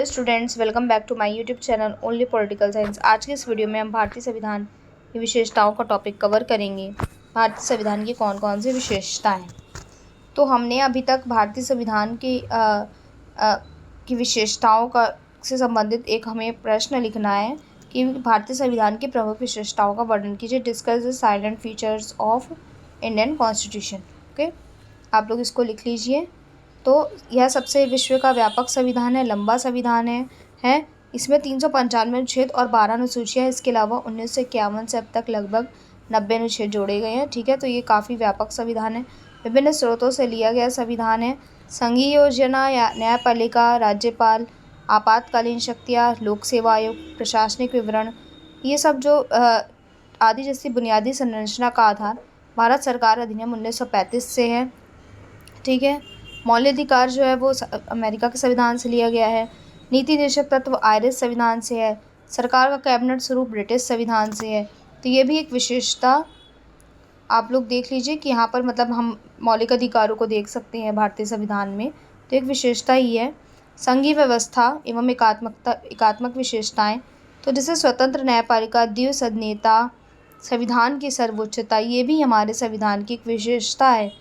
Students, welcome back to my YouTube channel only political science. आज के इस video में हम भारतीय संविधान की विशेषताओं का टॉपिक कवर करेंगे। भारतीय संविधान की कौन कौन सी विशेषताएं। तो हमने अभी तक भारतीय संविधान की विशेषताओं का से संबंधित एक हमें प्रश्न लिखना है कि भारतीय संविधान की प्रमुख विशेषताओं का वर्णन कीजिए। Discuss the salient features of Indian constitution. Okay, आप लोग इसको लिख लीजिए। तो यह सबसे विश्व का व्यापक संविधान है, लंबा संविधान है। इसमें 395 अनुच्छेद और 12 अनुसूचियाँ, इसके अलावा 1951 से अब तक लगभग 90 अनुच्छेद जोड़े गए हैं। ठीक है, तो ये काफ़ी व्यापक संविधान है। विभिन्न स्रोतों से लिया गया संविधान है। संघीय योजना या न्यायपालिका, राज्यपाल, आपातकालीन शक्तियाँ, लोक सेवा आयोग, प्रशासनिक विवरण, ये सब जो आदि जैसी बुनियादी संरचना का आधार भारत सरकार अधिनियम 1935 से है। ठीक है, मौलिक अधिकार जो है वो अमेरिका के संविधान से लिया गया है। नीति निर्देशक तत्व आयरिश संविधान से है। सरकार का कैबिनेट स्वरूप ब्रिटिश संविधान से है। तो ये भी एक विशेषता आप लोग देख लीजिए कि यहाँ पर मतलब हम मौलिक अधिकारों को देख सकते हैं भारतीय संविधान में, तो एक विशेषता ही है। संघीय व्यवस्था एवं एकात्मक विशेषताएँ, तो जैसे स्वतंत्र न्यायपालिका, द्विसदनीयता, संविधान की सर्वोच्चता, ये भी हमारे संविधान की एक विशेषता है।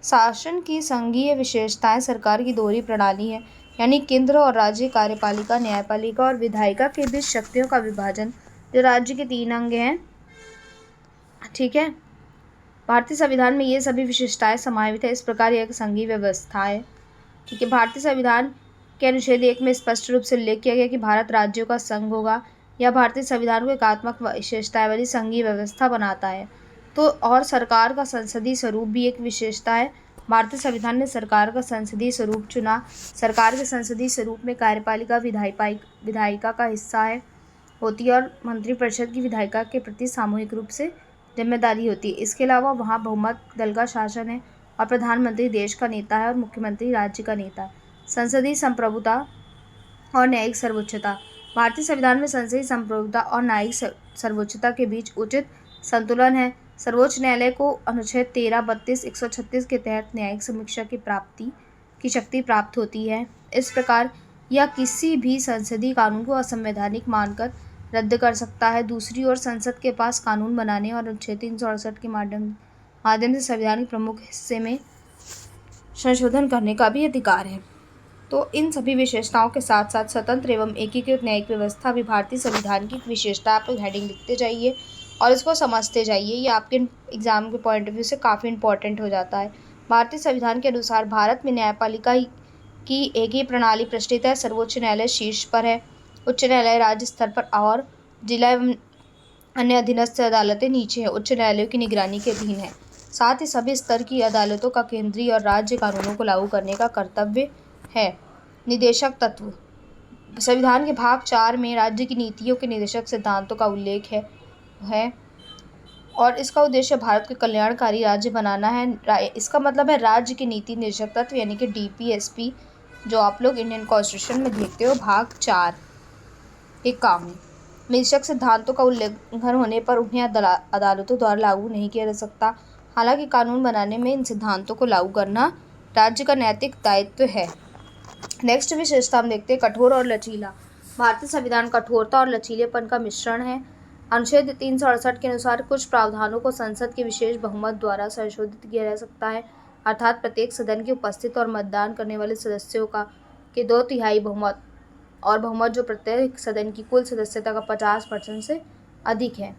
शासन की संघीय विशेषताएं, सरकार की दोहरी प्रणाली है, यानी केंद्र और राज्य कार्यपालिका, न्यायपालिका और विधायिका के बीच शक्तियों का विभाजन, जो राज्य के 3 अंग हैं। ठीक है, भारतीय संविधान में ये सभी विशेषताएं समाहित है। इस प्रकार यह एक संघीय व्यवस्था है। ठीक है, भारतीय संविधान के अनुच्छेद 1 में स्पष्ट रूप से उल्लेख किया गया कि भारत राज्यों का संघ होगा। यह भारतीय संविधान को एकात्मक विशेषताएं वाली संघीय व्यवस्था बनाता है। तो और सरकार का संसदीय स्वरूप भी एक विशेषता है। भारतीय संविधान ने सरकार का संसदीय स्वरूप चुना। सरकार के संसदीय स्वरूप में कार्यपालिका विधायिका का हिस्सा होती है और मंत्रिपरिषद की विधायिका के प्रति सामूहिक रूप से जिम्मेदारी होती है। इसके अलावा वहाँ बहुमत दल का शासन है और प्रधानमंत्री देश का नेता है और मुख्यमंत्री राज्य का नेता है। संसदीय संप्रभुता और न्यायिक सर्वोच्चता, भारतीय संविधान में संसदीय संप्रभुता और न्यायिक सर्वोच्चता के बीच उचित संतुलन है। सर्वोच्च न्यायालय को अनुच्छेद 13, 32, 136 के तहत न्यायिक समीक्षा की शक्ति प्राप्त होती है। इस प्रकार यह किसी भी संसदीय कानून को असंवैधानिक मानकर रद्द कर सकता है। दूसरी ओर संसद के पास कानून बनाने और अनुच्छेद 368 के माध्यम से संविधान के प्रमुख हिस्से में संशोधन करने का भी अधिकार है। तो इन सभी विशेषताओं के साथ साथ स्वतंत्र एवं एकीकृत न्यायिक व्यवस्था भी भारतीय संविधान की विशेषता। आप लोग हेडिंग लिखते जाइए और इसको समझते जाइए, ये आपके एग्जाम के पॉइंट ऑफ व्यू से काफ़ी इंपॉर्टेंट हो जाता है। भारतीय संविधान के अनुसार भारत में न्यायपालिका की एक ही प्रणाली प्रचलित है। सर्वोच्च न्यायालय शीर्ष पर है, उच्च न्यायालय राज्य स्तर पर और जिला एवं अन्य अधीनस्थ अदालतें नीचे है, उच्च न्यायालयों की निगरानी के अधीन है। साथ ही सभी स्तर की अदालतों का केंद्रीय और राज्य कानूनों को लागू करने का कर्तव्य है। निदेशक तत्व, संविधान के भाग 4 में राज्य की नीतियों के निदेशक सिद्धांतों का उल्लेख है और इसका उद्देश्य भारत को कल्याणकारी राज्य बनाना है। इसका मतलब है राज्य की नीति निर्देशक तत्व, यानी कि DPSP, जो आप लोग इंडियन कॉन्स्टिट्यूशन में देखते हो, भाग 4 एक काम है। निदेशक सिद्धांतों का उल्लंघन होने पर उन्हें अदालतों द्वारा लागू नहीं किया जा सकता। हालांकि कानून बनाने में इन सिद्धांतों को लागू करना राज्य का नैतिक दायित्व है। नेक्स्ट विशेषता हम देखते हैं, कठोर और लचीला। भारतीय संविधान कठोरता और लचीलेपन का मिश्रण है। अनुच्छेद 368 के अनुसार कुछ प्रावधानों को संसद के विशेष बहुमत द्वारा संशोधित किया जा सकता है, अर्थात प्रत्येक सदन के उपस्थित और मतदान करने वाले सदस्यों के 2/3 बहुमत और बहुमत जो प्रत्येक सदन की कुल सदस्यता का 50% से अधिक है।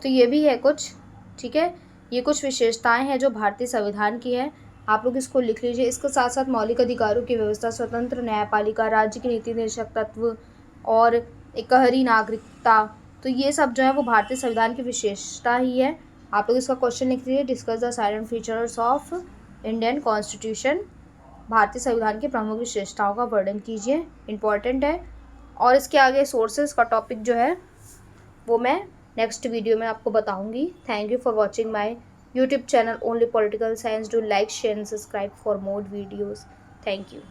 तो ये भी है कुछ। ठीक है, ये कुछ विशेषताएं हैं जो भारतीय संविधान की है। आप लोग इसको लिख लीजिए। इसके साथ साथ मौलिक अधिकारों की व्यवस्था, स्वतंत्र न्यायपालिका, राज्य की नीति निर्देशक तत्व और एकहरी नागरिकता, तो ये सब जो है वो भारतीय संविधान की विशेषता ही है। आप लोग इसका क्वेश्चन लिख लीजिए। Discuss the salient features of Indian constitution, भारतीय संविधान की प्रमुख विशेषताओं का वर्णन कीजिए, इंपॉर्टेंट है। और इसके आगे सोर्सेज का टॉपिक जो है वो मैं नेक्स्ट वीडियो में आपको बताऊंगी। Thank you for watching my YouTube channel only political science. Do like, share and subscribe for more videos. Thank you.